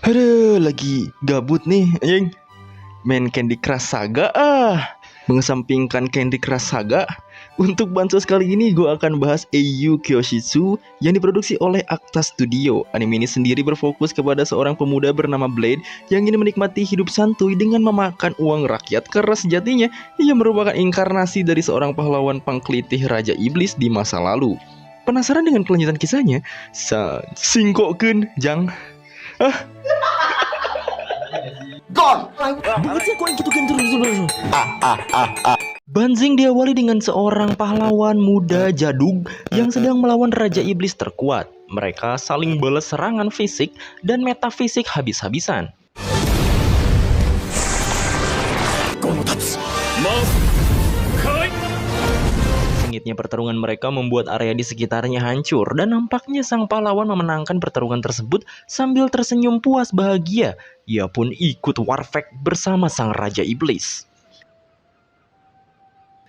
Aduh, lagi gabut nih, anjing. Main Candy Crush Saga Mengesampingkan Candy Crush Saga, untuk bansos kali ini gue akan bahas Eiyu Kyoshitsu yang diproduksi oleh Akta Studio. Anime ini sendiri berfokus kepada seorang pemuda bernama Blade yang ingin menikmati hidup santuy dengan memakan uang rakyat, karena sejatinya ia merupakan inkarnasi dari seorang pahlawan pengkelitih Raja Iblis di masa lalu. Penasaran dengan kelanjutan kisahnya? Singkokkeun jang. Banzing diawali dengan seorang pahlawan muda jadug yang sedang melawan Raja Iblis terkuat. Mereka saling balas serangan fisik dan metafisik habis-habisan. Sengitnya pertarungan mereka membuat area di sekitarnya hancur, dan nampaknya sang pahlawan memenangkan pertarungan tersebut sambil tersenyum puas bahagia. Ia pun ikut warfake bersama sang Raja Iblis.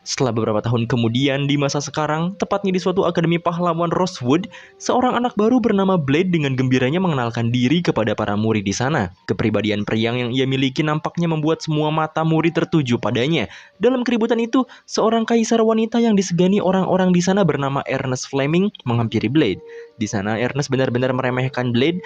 Setelah beberapa tahun kemudian, di masa sekarang, tepatnya di suatu akademi pahlawan Rosewood, seorang anak baru bernama Blade dengan gembiranya mengenalkan diri kepada para murid di sana. Kepribadian periang yang ia miliki nampaknya membuat semua mata murid tertuju padanya. Dalam keributan itu, seorang kaisar wanita yang disegani orang-orang di sana bernama Ernest Fleming menghampiri Blade. Di sana, Ernest benar-benar meremehkan Blade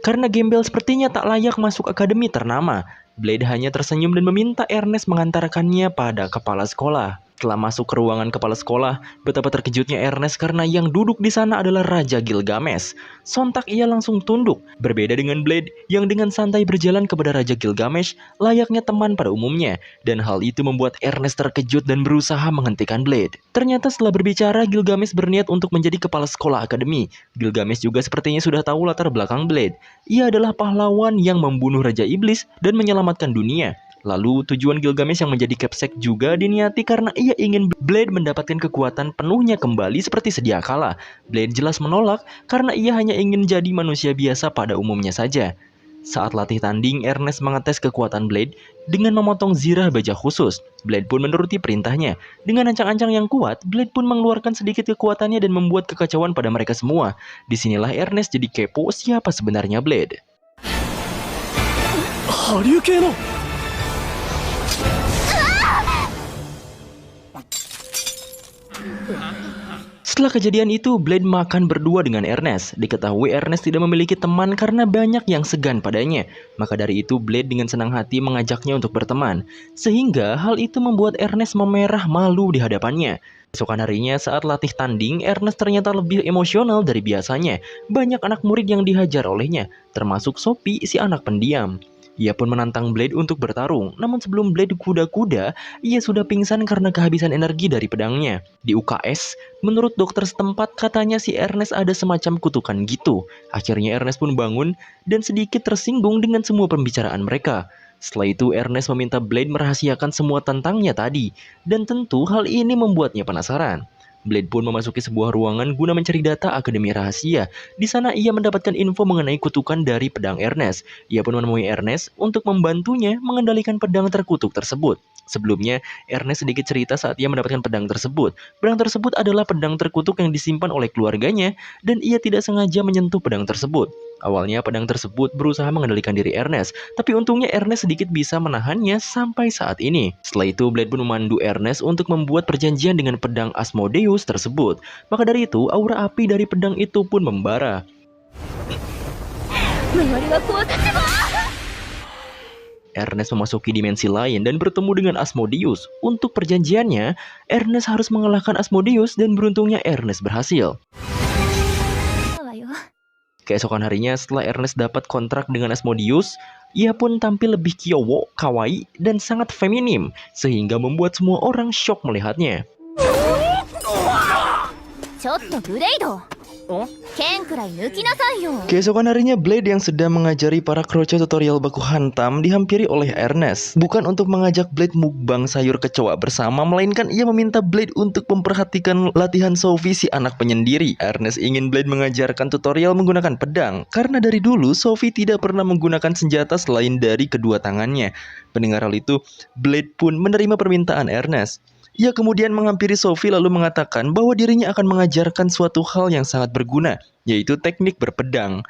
karena gembel sepertinya tak layak masuk akademi ternama. Blade hanya tersenyum dan meminta Ernest mengantarkannya pada kepala sekolah. Setelah masuk ke ruangan kepala sekolah, betapa terkejutnya Ernest karena yang duduk di sana adalah Raja Gilgamesh. Sontak ia langsung tunduk. Berbeda dengan Blade yang dengan santai berjalan kepada Raja Gilgamesh layaknya teman pada umumnya. Dan hal itu membuat Ernest terkejut dan berusaha menghentikan Blade. Ternyata setelah berbicara, Gilgamesh berniat untuk menjadi kepala sekolah akademi. Gilgamesh juga sepertinya sudah tahu latar belakang Blade. Ia adalah pahlawan yang membunuh Raja Iblis dan menyelamatkan dunia. Lalu tujuan Gilgamesh yang menjadi Capsek juga diniati karena ia ingin Blade mendapatkan kekuatan penuhnya kembali seperti sedia kala. Blade jelas menolak karena ia hanya ingin jadi manusia biasa pada umumnya saja. Saat latih tanding, Ernest mengetes kekuatan Blade dengan memotong zirah baja khusus. Blade pun menuruti perintahnya. Dengan ancang-ancang yang kuat, Blade pun mengeluarkan sedikit kekuatannya dan membuat kekacauan pada mereka semua. Disinilah Ernest jadi kepo siapa sebenarnya Blade. Setelah kejadian itu, Blade makan berdua dengan Ernest. Diketahui Ernest tidak memiliki teman karena banyak yang segan padanya. Maka dari itu, Blade dengan senang hati mengajaknya untuk berteman. Sehingga hal itu membuat Ernest memerah malu di hadapannya. Esokan harinya saat latih tanding, Ernest ternyata lebih emosional dari biasanya. Banyak anak murid yang dihajar olehnya, termasuk Sophie, si anak pendiam. Ia pun menantang Blade untuk bertarung, namun sebelum Blade kuda-kuda, ia sudah pingsan karena kehabisan energi dari pedangnya. Di UKS, menurut dokter setempat katanya si Ernest ada semacam kutukan gitu. Akhirnya Ernest pun bangun dan sedikit tersinggung dengan semua pembicaraan mereka. Setelah itu Ernest meminta Blade merahasiakan semua tentangnya tadi, dan tentu hal ini membuatnya penasaran. Blade pun memasuki sebuah ruangan guna mencari data akademi rahasia. Di sana ia mendapatkan info mengenai kutukan dari pedang Ernest. Ia pun menemui Ernest untuk membantunya mengendalikan pedang terkutuk tersebut. Sebelumnya, Ernest sedikit cerita saat ia mendapatkan pedang tersebut. Pedang tersebut adalah pedang terkutuk yang disimpan oleh keluarganya, dan ia tidak sengaja menyentuh pedang tersebut. Awalnya pedang tersebut berusaha mengendalikan diri Ernest, tapi untungnya Ernest sedikit bisa menahannya sampai saat ini. Setelah itu, Blade pun memandu Ernest untuk membuat perjanjian dengan pedang Asmodeus tersebut. Maka dari itu, aura api dari pedang itu pun membara. Ernest memasuki dimensi lain dan bertemu dengan Asmodeus. Untuk perjanjiannya, Ernest harus mengalahkan Asmodeus dan beruntungnya Ernest berhasil. Keesokan harinya setelah Ernest dapat kontrak dengan Asmodeus, ia pun tampil lebih kyowo, kawaii, dan sangat feminim, sehingga membuat semua orang shock melihatnya. Keesokan harinya, Blade yang sedang mengajari para kroco tutorial baku hantam dihampiri oleh Ernest. Bukan untuk mengajak Blade mukbang sayur kecoa bersama, melainkan ia meminta Blade untuk memperhatikan latihan Sophie, si anak penyendiri. Ernest ingin Blade mengajarkan tutorial menggunakan pedang, karena dari dulu Sophie tidak pernah menggunakan senjata selain dari kedua tangannya. Mendengar hal itu, Blade pun menerima permintaan Ernest. Ia kemudian menghampiri Sophie lalu mengatakan bahwa dirinya akan mengajarkan suatu hal yang sangat berguna, yaitu teknik berpedang.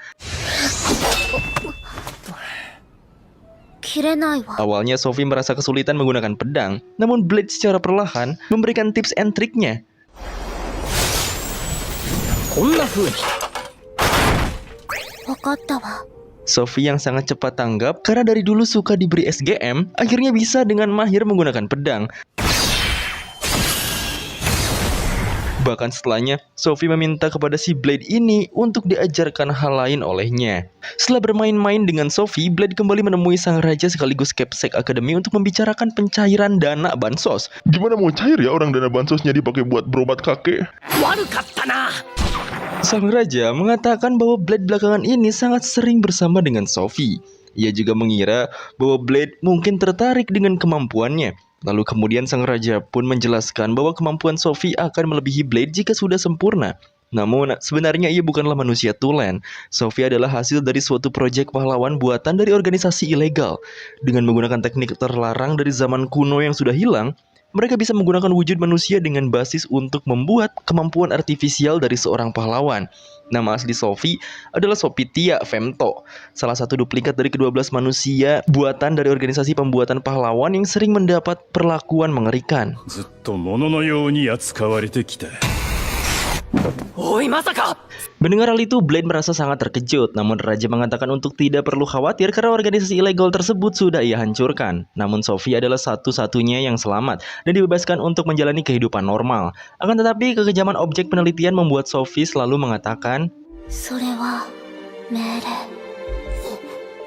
切れないわ。Awalnya Sophie merasa kesulitan menggunakan pedang, namun Blade secara perlahan memberikan tips and triknya. こんな風に。わかったわ。 Sophie yang sangat cepat tanggap karena dari dulu suka diberi SGM, akhirnya bisa dengan mahir menggunakan pedang. Bahkan setelahnya, Sophie meminta kepada si Blade ini untuk diajarkan hal lain olehnya. Setelah bermain-main dengan Sophie, Blade kembali menemui sang raja sekaligus Capsec Academy untuk membicarakan pencairan dana bansos. Gimana mau cair ya orang dana bansosnya dipakai buat berobat kakek? 悪かったな。 Sang raja mengatakan bahwa Blade belakangan ini sangat sering bersama dengan Sophie. Ia juga mengira bahwa Blade mungkin tertarik dengan kemampuannya. Lalu kemudian sang raja pun menjelaskan bahwa kemampuan Sophie akan melebihi Blade jika sudah sempurna. Namun sebenarnya ia bukanlah manusia tulen. Sophie adalah hasil dari suatu proyek pahlawan buatan dari organisasi ilegal. Dengan menggunakan teknik terlarang dari zaman kuno yang sudah hilang, mereka bisa menggunakan wujud manusia dengan basis untuk membuat kemampuan artifisial dari seorang pahlawan. Nama asli Sophie adalah Sophia Femto, salah satu duplikat dari ke-12 manusia buatan dari organisasi pembuatan pahlawan yang sering mendapat perlakuan mengerikan. ずっと物のように扱われてきた。おい、まさか。 Mendengar hal itu, Blade merasa sangat terkejut. Namun Raja mengatakan untuk tidak perlu khawatir karena organisasi ilegal tersebut sudah ia hancurkan. Namun Sophie adalah satu-satunya yang selamat dan dibebaskan untuk menjalani kehidupan normal. Akan tetapi kekejaman objek penelitian membuat Sophie selalu mengatakan, それは命令。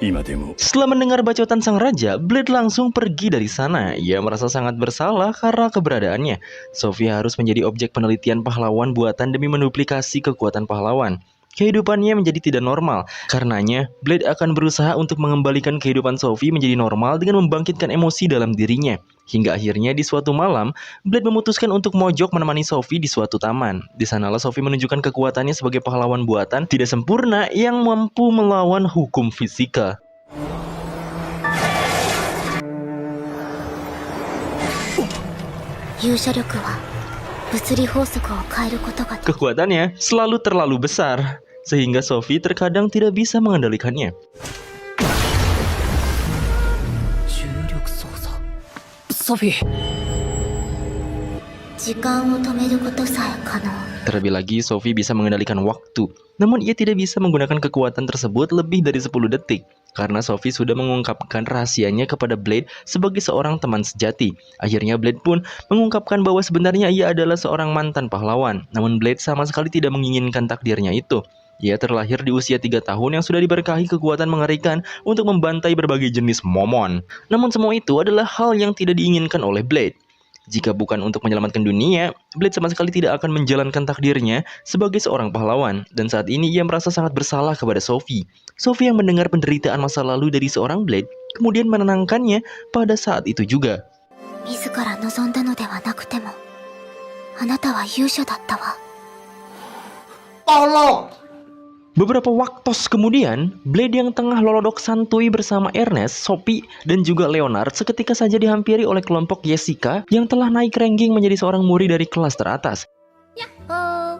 今でも Setelah mendengar bacotan sang raja, Blade langsung pergi dari sana. Ia merasa sangat bersalah karena keberadaannya. Sophie harus menjadi objek penelitian pahlawan buatan demi menduplikasi kekuatan pahlawan. Kehidupannya menjadi tidak normal. Karenanya, Blade akan berusaha untuk mengembalikan kehidupan Sophie menjadi normal dengan membangkitkan emosi dalam dirinya. Hingga akhirnya di suatu malam, Blade memutuskan untuk mojok menemani Sophie di suatu taman. Di sanalah Sophie menunjukkan kekuatannya sebagai pahlawan buatan tidak sempurna yang mampu melawan hukum fisika. Kekuatannya selalu terlalu besar, sehingga Sophie terkadang tidak bisa mengendalikannya. 重力操作。ソフィー。時間を止めることさえ可能。 Terlebih lagi, Sophie bisa mengendalikan waktu. Namun ia tidak bisa menggunakan kekuatan tersebut lebih dari 10 detik. Karena Sophie sudah mengungkapkan rahasianya kepada Blade sebagai seorang teman sejati. Akhirnya Blade pun mengungkapkan bahwa sebenarnya ia adalah seorang mantan pahlawan. Namun Blade sama sekali tidak menginginkan takdirnya itu. Ia terlahir di usia 3 tahun yang sudah diberkahi kekuatan mengerikan untuk membantai berbagai jenis momon. Namun semua itu adalah hal yang tidak diinginkan oleh Blade. Jika bukan untuk menyelamatkan dunia, Blade sama sekali tidak akan menjalankan takdirnya sebagai seorang pahlawan. Dan saat ini ia merasa sangat bersalah kepada Sophie. Sophie yang mendengar penderitaan masa lalu dari seorang Blade, kemudian menenangkannya pada saat itu juga. 自ら望んだのではなくても、あなたは勇者だったわ。 Beberapa waktu kemudian, Blade yang tengah lolodok santuy bersama Ernest, Sophie, dan juga Leonard seketika saja dihampiri oleh kelompok Jessica yang telah naik ranking menjadi seorang murid dari kelas teratas. おー、ア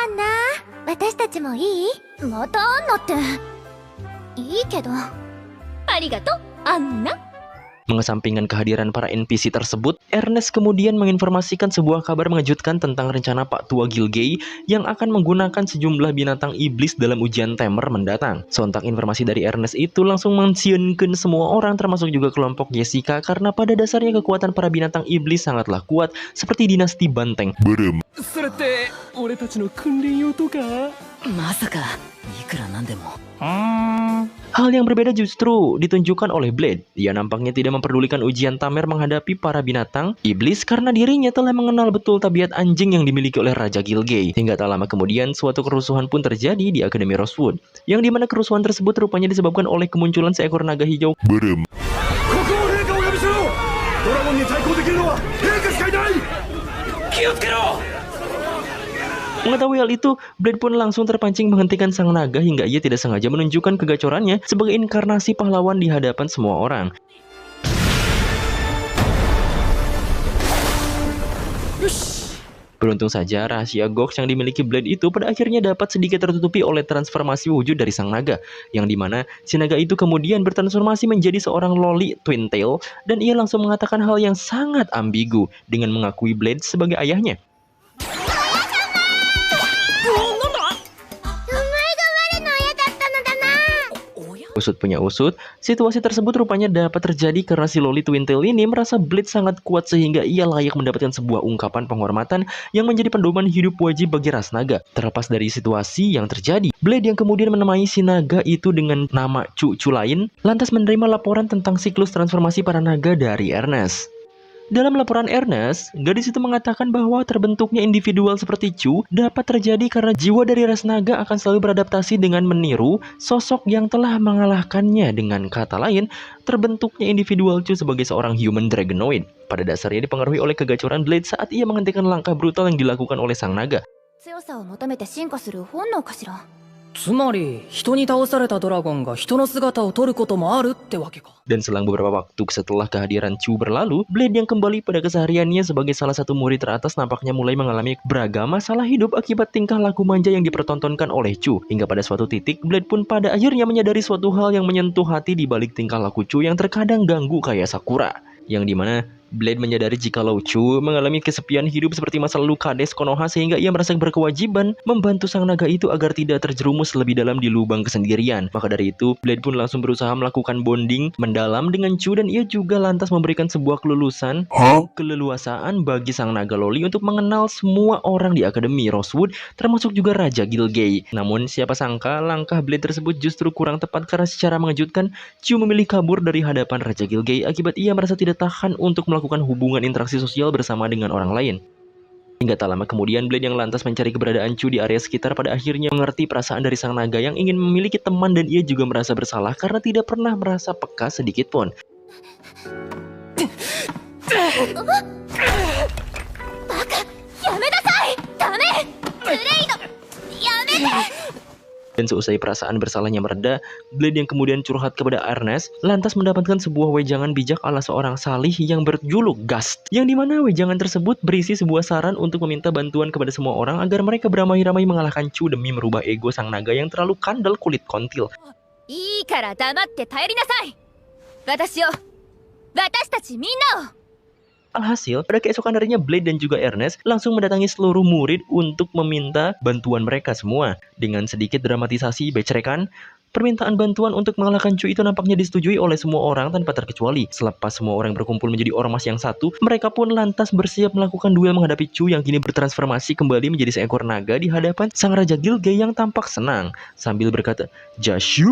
ンナ、私たちもいい？またアンナって。いいけど。ありがとう、アンナ。 Mengesampingkan kehadiran para NPC tersebut, Ernest kemudian menginformasikan sebuah kabar mengejutkan tentang rencana Pak Tua Gilgay yang akan menggunakan sejumlah binatang iblis dalam ujian Tamer mendatang. Sontak informasi dari Ernest itu langsung mensiunkan semua orang termasuk juga kelompok Jessica karena pada dasarnya kekuatan para binatang iblis sangatlah kuat seperti dinasti Banteng. それって俺たちの訓練用とか。まさかいくらなんでも。 Hal yang berbeda justru ditunjukkan oleh Blade. Ia nampaknya tidak memperdulikan ujian Tamer menghadapi para binatang iblis karena dirinya telah mengenal betul tabiat anjing yang dimiliki oleh Raja Gilgay. Hingga tak lama kemudian suatu kerusuhan pun terjadi di Akademi Rosewood, yang dimana kerusuhan tersebut rupanya disebabkan oleh kemunculan seekor naga hijau. Mengetahui hal itu, Blade pun langsung terpancing menghentikan sang naga hingga ia tidak sengaja menunjukkan kegacorannya sebagai inkarnasi pahlawan di hadapan semua orang. Beruntung saja rahasia Gox yang dimiliki Blade itu pada akhirnya dapat sedikit tertutupi oleh transformasi wujud dari sang naga, yang dimana si naga itu kemudian bertransformasi menjadi seorang loli Twin Tail, dan ia langsung mengatakan hal yang sangat ambigu dengan mengakui Blade sebagai ayahnya. Usut punya usut, situasi tersebut rupanya dapat terjadi karena si loli Twin Tail ini merasa Blade sangat kuat sehingga ia layak mendapatkan sebuah ungkapan penghormatan yang menjadi pedoman hidup wajib bagi ras naga. Terlepas dari situasi yang terjadi, Blade yang kemudian menemani si naga itu dengan nama Cu lain, lantas menerima laporan tentang siklus transformasi para naga dari Ernest. Dalam laporan Ernest, gadis itu mengatakan bahwa terbentuknya individual seperti Cu dapat terjadi karena jiwa dari ras naga akan selalu beradaptasi dengan meniru sosok yang telah mengalahkannya. Dengan kata lain, terbentuknya individual Cu sebagai seorang human dragonoid. Pada dasarnya dipengaruhi oleh kegacoran Blade saat ia menghentikan langkah brutal yang dilakukan oleh sang naga. 強さを求めて進化する本能かしら。つまり人に倒されたドラゴンが人の姿を取ることもあるってわけか。 Dan selang beberapa waktu setelah kehadiran Cu berlalu, Blade yang kembali pada kesehariannya sebagai salah satu murid teratas nampaknya mulai mengalami beragam masalah hidup akibat tingkah laku manja yang dipertontonkan oleh Cu. Hingga pada suatu titik, Blade pun pada akhirnya menyadari suatu hal yang menyentuh hati di balik tingkah laku Cu yang terkadang ganggu kayak Sakura. Yang dimana Blade menyadari jikalau Cu mengalami kesepian hidup seperti masa lalu Kades Konoha, sehingga ia merasa berkewajiban membantu sang naga itu agar tidak terjerumus lebih dalam di lubang kesendirian. Maka dari itu, Blade pun langsung berusaha melakukan bonding mendalam dengan Cu, dan ia juga lantas memberikan sebuah keleluasaan bagi sang naga loli untuk mengenal semua orang di Akademi Rosewood, termasuk juga Raja Gilgay. Namun siapa sangka langkah Blade tersebut justru kurang tepat karena secara mengejutkan Cu memilih kabur dari hadapan Raja Gilgay akibat ia merasa tidak tahan untuk melakukan hubungan interaksi sosial bersama dengan orang lain. Hingga tak lama kemudian, Blade yang lantas mencari keberadaan Cu di area sekitar pada akhirnya mengerti perasaan dari sang naga yang ingin memiliki teman, dan ia juga merasa bersalah karena tidak pernah merasa peka sedikit pun. Dan seusai perasaan bersalahnya mereda, Blade yang kemudian curhat kepada Ernest lantas mendapatkan sebuah wejangan bijak ala seorang salih yang berjuluk Gust, yang dimana wejangan tersebut berisi sebuah saran untuk meminta bantuan kepada semua orang agar mereka beramai-ramai mengalahkan Cu demi merubah ego sang naga yang terlalu kandel kulit kontil. いいから黙って頼りなさい。私たちみんなを。 Alhasil, pada keesokan harinya Blade dan juga Ernest langsung mendatangi seluruh murid untuk meminta bantuan mereka semua. Dengan sedikit dramatisasi becrekan, permintaan bantuan untuk mengalahkan Cu itu nampaknya disetujui oleh semua orang tanpa terkecuali. Selepas semua orang berkumpul menjadi ormas yang satu, mereka pun lantas bersiap melakukan duel menghadapi Cu yang kini bertransformasi kembali menjadi seekor naga di hadapan sang Raja Gilgay yang tampak senang sambil berkata, "Jashu!"